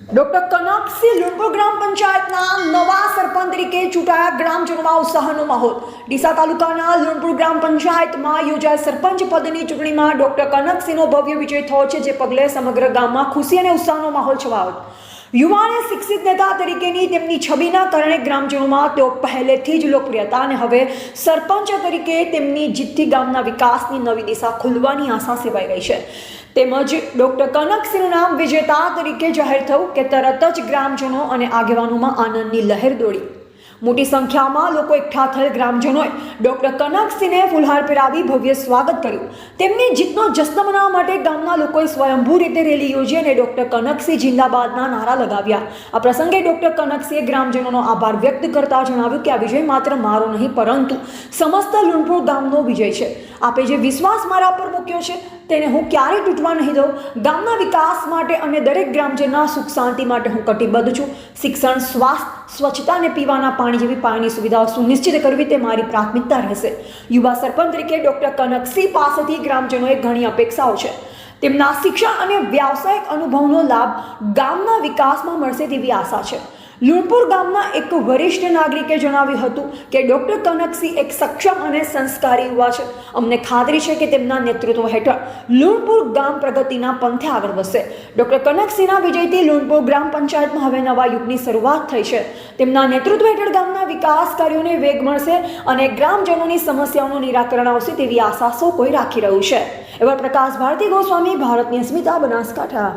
Doctor Kanaksinh લુણપુર ગ્રામ પંચાયતના નવા સરપંચ તરીકે ચૂંટાયા. ગ્રામજનોમાં ઉત્સાહનો માહોલ. ડીસા તાલુકાના લુણપુર ગ્રામ પંચાયતમાં યોજાયેલ સરપંચ પદની ચૂંટણીમાં ડોક્ટર કનકસિંહનો ભવ્ય વિજય થયો છે, જે પગલે સમગ્ર ગામમાં ખુશી અને ઉત્સાહનો માહોલ છવાયો. યુવા અને શિક્ષિત નેતા તરીકેની તેમની છબીના કારણે ગ્રામજનોમાં તેઓ પહેલેથી જ લોકપ્રિય હતા અને હવે સરપંચ તરીકે તેમની જીતથી ગામના વિકાસની નવી દિશા ખુલવાની આશા સેવાઈ રહી છે. તેમજ ડોક્ટર કનકસિંહનું નામ વિજેતા તરીકે જાહેર થયું કે તરત જ ગ્રામજનો અને આગેવાનોમાં આનંદની લહેર દોડી. મોટી સંખ્યામાં લોકો એકઠા થયેલ ગ્રામજનોએ ડોક્ટર કનકસિંહને ફૂલહાર પહેરાવી ભવ્ય સ્વાગત કર્યું. તેમની જીતનો જશ્ન મનાવવા માટે ગામના લોકોએ સ્વયંભૂ રીતે રેલી યોજી અને ડોક્ટર કનકસિંહ જિંદાબાદના નારા લગાવ્યા. આ પ્રસંગે ડોક્ટર કનકસિંહે ગ્રામજનોનો આભાર વ્યક્ત કરતા જણાવ્યું કે આ વિજય માત્ર મારો નહીં પરંતુ સમસ્ત લુણપુર ગામનો વિજય છે. આપે જે વિશ્વાસ મારા પર મૂક્યો છે તેને હું ક્યારેય તૂટવા નહીં દઉં. ગામના વિકાસ માટે અને દરેક ગ્રામજનના સુખ શાંતિ માટે હું કટિબદ્ધ છું. શિક્ષણ, સ્વાસ્થ્ય, સ્વચ્છતા અને પીવાના પાણી જેવી પાણીની સુવિધાઓ સુનિશ્ચિત કરવી તે મારી પ્રાથમિકતા રહેશે. યુવા સરપંચ તરીકે ડોક્ટર કનકસિંહ પાસેથી ગ્રામજનોએ ઘણી અપેક્ષાઓ છે. તેમના શિક્ષણ અને વ્યાવસાયિક અનુભવનો લાભ ગામના વિકાસમાં મળશે તેવી આશા છે. લુણપુર ગામના એક વરિષ્ઠ નાગરિકે જણાવ્યું હતું કે ડોક્ટર કનકસિંહ એક સક્ષમ અને સંસ્કારી યુવા છે. અમને ખાતરી છે કે તેમના નેતૃત્વ હેઠળ લુણપુર ગામ પ્રગતિના પંથે આગળ વધશે. ડોક્ટર કનકસિંહના વિજયથી લુણપુર ગ્રામ પંચાયતમાં હવે નવા યુગની શરૂઆત થઈ છે. તેમના નેતૃત્વ હેઠળ ગામના વિકાસ કાર્યોને વેગ મળશે અને ગ્રામજનોની સમસ્યાઓનું નિરાકરણ આવશે તેવી આશા સૌ કોઈ રાખી રહ્યું છે. એવા પ્રકાશ ભારતી ગોસ્વામી, ભારતની અસ્મિતા, બનાસકાંઠા.